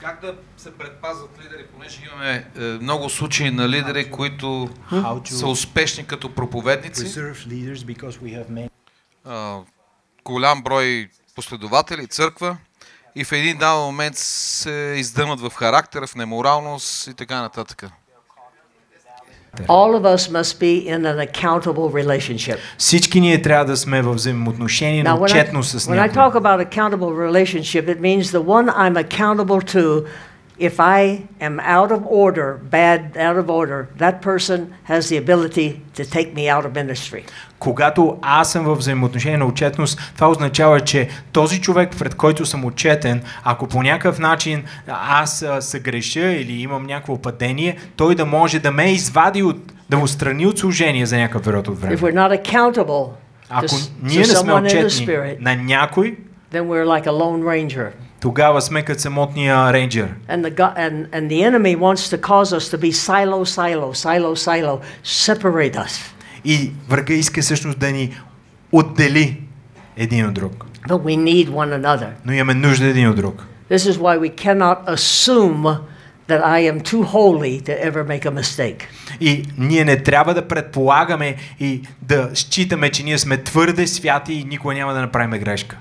Как да се предпазват лидери, понеже имаме много случаи на лидери, които са успешни като проповедници. Голям брой последователи, църква, и в един даден момент се издъмат в характер, в неморалност и така нататък. All of us must be in an accountable relationship. Всички ние трябва да сме в взаимоотношение на отчетност с някой. When I talk about accountable relationship, it means the one I'm accountable to, if I am out of order, that person has the ability to take me out of ministry. Когато аз съм в взаимоотношение на отчетност, това означава, че този човек, пред който съм отчетен, ако по някакъв начин аз съгреша или имам някакво падение, той да може да ме извади да му страни от служение за някакъв период от време. If we're not accountable ако ние не сме отчетни на някой, then we're like a lone ranger. Тогава сме като самотния рейнджер. And the enemy wants to cause us to be silo, separate us. И врага иска всъщност да ни отдели един от друг. But we need one another. Но имаме нужда един от друг. This is why we cannot assume that I am too holy to ever make a mistake. И ние не трябва да предполагаме и да считаме, че ние сме твърде святи и никога няма да направим грешка.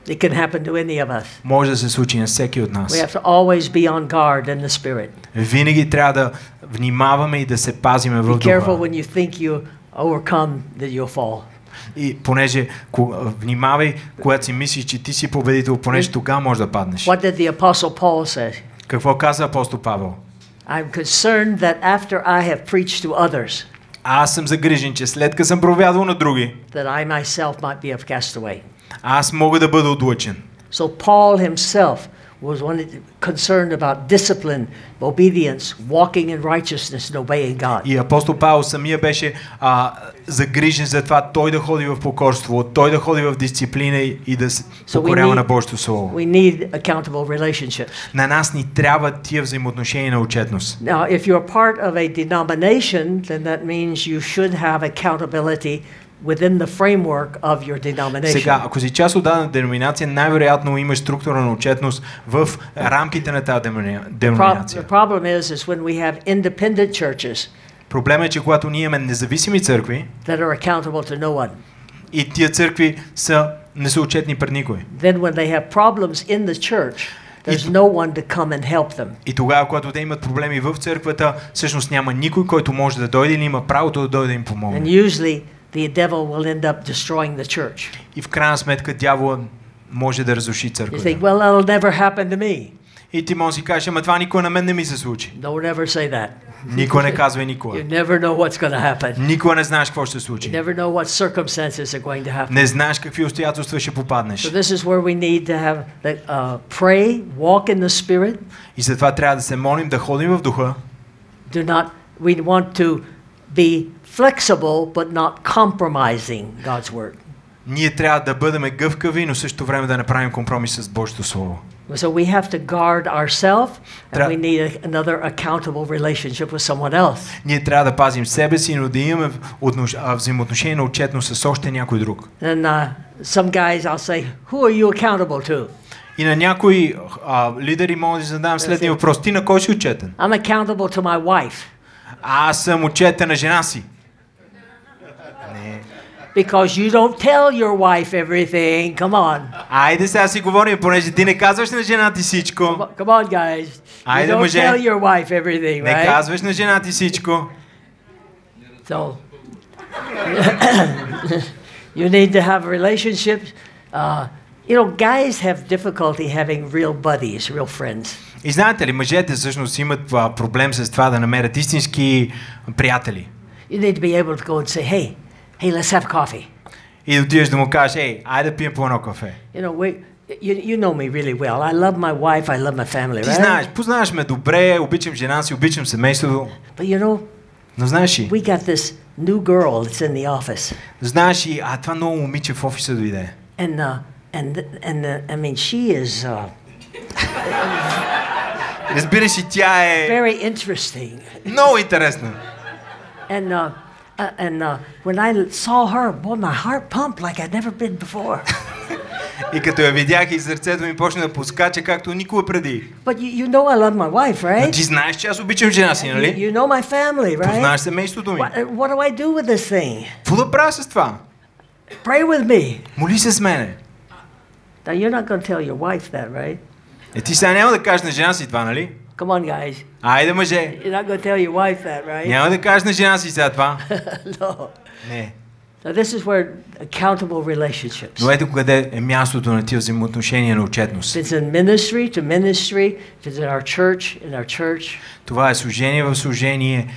It can happen to any of us. Може да се случи на всеки от нас. We have to always be on guard in the spirit. Винаги трябва да внимаваме и да се пазиме в духа. Be careful when you think you overcome that you'll fall. И понеже внимавай, когато си мислиш, че ти си победител, понеже тогава можеш да паднеш. What did the apostle Paul say? Какво каза апостол Павел? I'm concerned that after I have preached to others, аз съм загрижен, че след като съм проповядвал на други, that I myself might be a castaway. Аз мога да бъда отлъчен. So Paul himself was concerned about discipline, obedience, walking in righteousness and obeying God. И апостол Павел самия беше загрижен за това той да ходи в покорство, той да ходи в дисциплина и да се покорява на Божието слово. We need accountable relationships. На нас ни трябва тия взаимоотношения на отчетност. Now, if you're part of a denomination, then that means you should have accountability within the framework of your denomination. Сега, ако си част от дадена деноминация, най-вероятно имаш структура на отчетност в рамките на тази деноминация. The problem is when we have independent churches. Проблемът е, че когато ние имаме независими църкви, that are accountable to no one. И тия църкви не са отчетни пред никой. Then when they have problems in the church, there's no one to come and help them. И тогава, когато те имат проблеми в църквата, всъщност няма никой, който може да дойде или има правото да дойде да им помогне. And usually the devil will end up destroying the church. И в крайна сметка дявола може да разруши църквата. You think, well, that'll never happen to me. И ти може да си кажеш, ама това никога на мен не ми се случи. Don't ever say that. Никога не казвай никога. You never know what's going to happen. Никога не знаеш какво ще се случи. You never know what circumstances are going to happen. Не знаеш какви обстоятелства ще попаднеш. So this is where we need to have pray, walk in the spirit. И затова трябва да се молим, да ходим в духа. We want to be flexible but not compromising God's word. Ние трябва да бъдем гъвкави, но също време да направим компромис с Божието слово. So we have to guard ourselves and we need another accountable relationship with someone else. Ние трябва да пазим себе си, но да имаме взаимоотношение на отчетност с още някой друг. And some guys I'll say, who are you accountable to? И на някои лидери мога да задам следния въпрос. Ти на кой си отчетен? I'm accountable to my wife. Аз съм отчетен на жена си. Because you don't tell your wife everything. Come on. Айде сега си говорим, понеже ти не казваш на жена ти всичко. Come on, guys. Айде, you don't мъже. tell your wife everything, right? Не казваш на жена ти всичко. So you need to have relationships. You know, guys have difficulty having real buddies, real friends. И знаете ли, мъжете всъщност имат проблем с това да намерят истински приятели. You need to be able to go and say, hey, let's have coffee. И да отидеш да му кажеш, айде да пием по едно кафе. You know, you know me really well. I love my wife, I love my family, right? Ти знаеш, познаваш ме добре, обичам жена си, обичам семейството. But you know, но знаеш ли? We got this new girl that's in the office. Знаеш ли, това ново момиче в офиса дойде. And I mean, she is разбираш ли, тя е very interesting. Много интересна. And when I saw her, boy, my heart pumped like I'd never been before. И като я видях и сърцето ми почна да поскача както никога преди. But you know I love my wife, right? Но ти знаеш, че аз обичам жена си, нали? You know my family, right? Познаваш семейството ми. What do I do with this thing? Какво да правя с това? Pray with me. Моли се с мене. Now you're not going to tell your wife that, right? Ти сега няма да кажеш на жена си това, нали? Come on, guys. Айде, мъже. You're not going to tell your wife that, right? Няма да кажеш на жена си сега това. No. Не. Now this is where accountable relationships. Но ето къде е мястото на тия взаимоотношения на отчетност. If it's in ministry to ministry, if it's in our church. Това е служение в служение,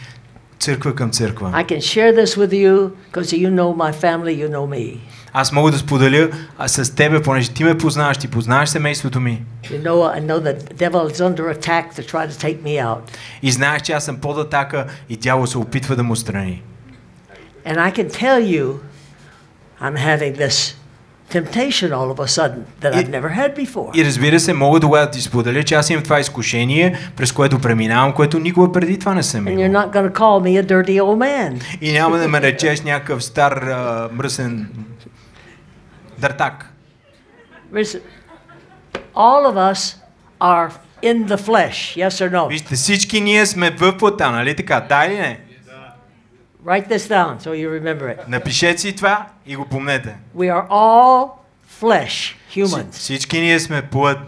църква към църква. I can share this with you because you know my family, you know me. Аз мога да споделя с тебе, понеже ти ме познаваш, ти познаваш семейството ми. I know the devil is under attack to try to take me out. И знаеш, че аз съм под атака и дявол се опитва да му страни. And I can tell you, I'm having this temptation all of a sudden that I've never had before. И разбира се, мога тогава да ти споделя, че аз имам това изкушение, през което преминавам, което никога преди това не съм имал. And you're not going to call me a dirty old man. И няма да ме речеш някакъв стар мръсен дъртак. All of us are in the flesh, yes or no? Вижте, всички ние сме в плътта, нали така? Да или не? Write this down so you remember it. Напишете си това и го помнете. We are all flesh, humans. Всички ние сме плът,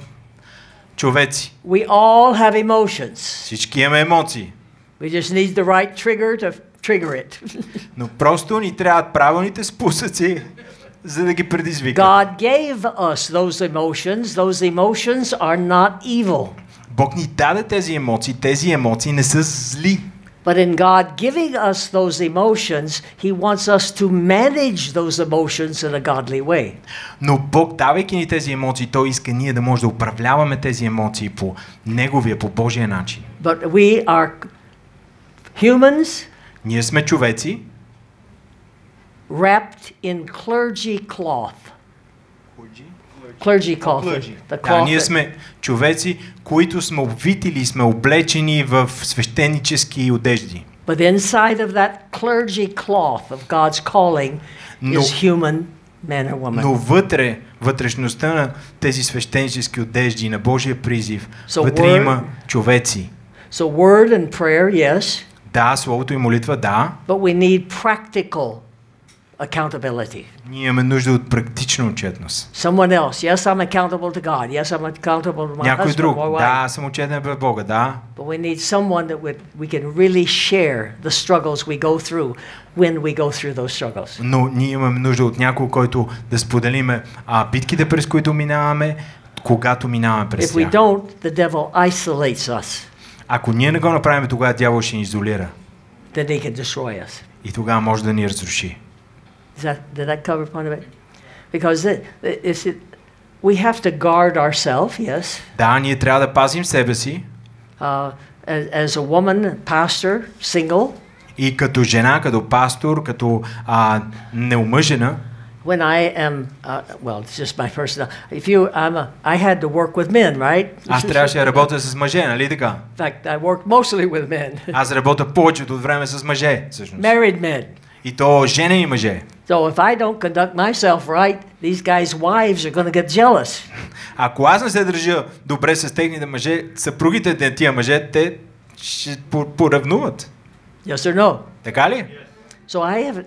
човеци. We all have emotions. Всички имаме емоции. We just need the right trigger to trigger it. Но просто ни трябват правилните спусъци, за да ги предизвикат. God gave us those emotions. Those emotions are not evil. Бог ни даде тези емоции не са зли. But in God giving us those emotions, He wants us to manage those emotions in a godly way. Но Бог, давайки ни тези емоции, Той иска ние да може да управляваме тези емоции по Неговия, по Божия начин. But we are humans. Ние сме човеци, wrapped in clergy cloth. Clergy cloth. The cloth. Ние сме човеци, които сме обвитили и сме облечени в свещенически одежди. But inside of that clergy cloth of God's calling is human man or woman. Но вътрешността на тези свещенически одежди на Божия призив, вътре има човеци. So word and prayer, yes. Да, словото и молитва, да. But we need practical accountability. Ние имаме нужда от практична отчетност. Someone else. Yes, I'm accountable to God. Yes, I'm accountable to my някой husband, друг. my wife. Да, аз съм отчетен пред Бога, да. But we need someone that we can really share the struggles we go through when we go through those struggles. Но ние имаме нужда от някой, който да споделиме битките, през които минаваме, когато минаваме през тях. If we don't, the devil isolates us. Ако ние не го направим, тогава дявол ще ни изолира. Then he can destroy us. И тогава може да ни разруши. Did that cover part of it? Because we have to guard ourselves, yes. Да, ние трябва да пазим себе си. As a woman, pastor, single. И като жена, като пастор, като неумъжена. When I am, well, it's just my personal. I had to work with men, right? Аз трябваше да работя с мъже, нали така? In fact, I worked mostly with men. Аз работя повечето от време с мъже, всъщност. Married men. И то женени мъже. So if I don't conduct myself right, these guys' wives are going to get jealous. Ако аз не се държа добре с техните мъже, съпругите на тия мъже, те ще поревнуват. Yes or no? Така ли? So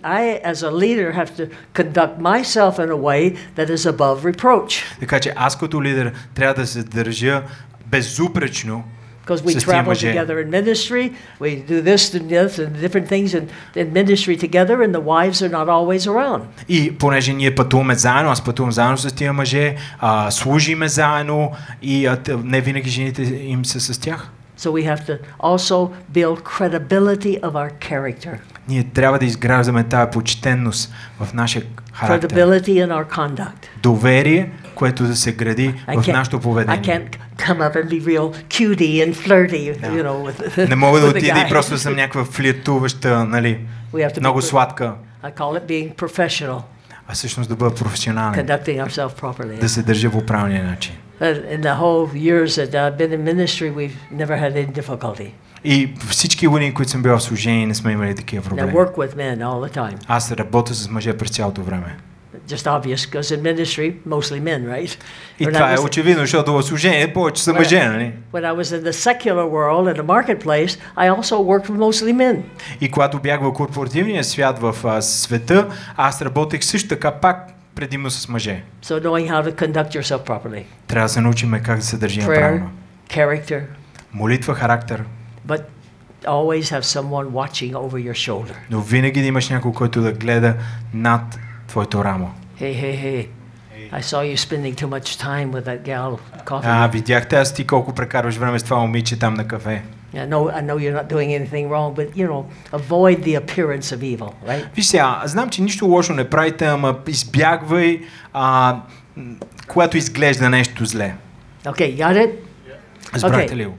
I as a leader have to conduct myself in a way that is above reproach. Така че аз като лидер трябва да се държа безупречно. Because we travel together in ministry, we do this and this and different things in ministry together, and the wives are not always around. И понеже ние пътуваме заедно, аз пътувам заедно с тия мъже, служиме заедно и не винаги жените им са с тях. So we have to also build credibility of our character. Ние трябва да изграждаме тази почтенност в нашия характер. Credibility in our conduct. Доверие, което да се гради в нашето поведение. I can't come up and be real cutie and flirty, you know, with. Не мога да отида и просто съм някаква флиртуваща, нали, много сладка. I call it being professional. А всъщност да бъда професионален. Conducting ourselves properly. Да се държа по правилния начин. In the whole years that I've been in ministry, we've never had any difficulty. И всички години, които съм бил в служение, не сме имали такива проблеми. I work with men all the time. Аз работя с мъже през цялото време. just obvious because in ministry, mostly men, right? И това е очевидно, защото в служение повече са мъже, нали? When I was in the secular world, in the marketplace, I also worked with mostly men. И когато бях в корпоративния свят в света, аз работех също така пак предимно с мъже. So knowing how to conduct yourself properly. Трябва да се научим как да се държим Prayer, правилно. character. Молитва, характер. But always have someone watching over your shoulder. Но винаги да имаш някой, който да гледа над твоето рамо. Hey. I saw you spending too much time with that gal coffee. Видяхте аз ти колко прекарваш време с това момиче там на кафе. I know you're not doing anything wrong, but avoid the appearance of evil, right? Виж сега, знам, че нищо лошо не правите, ама избягвай, когато изглежда нещо зле. Okay, got it? Разбрахте ли го?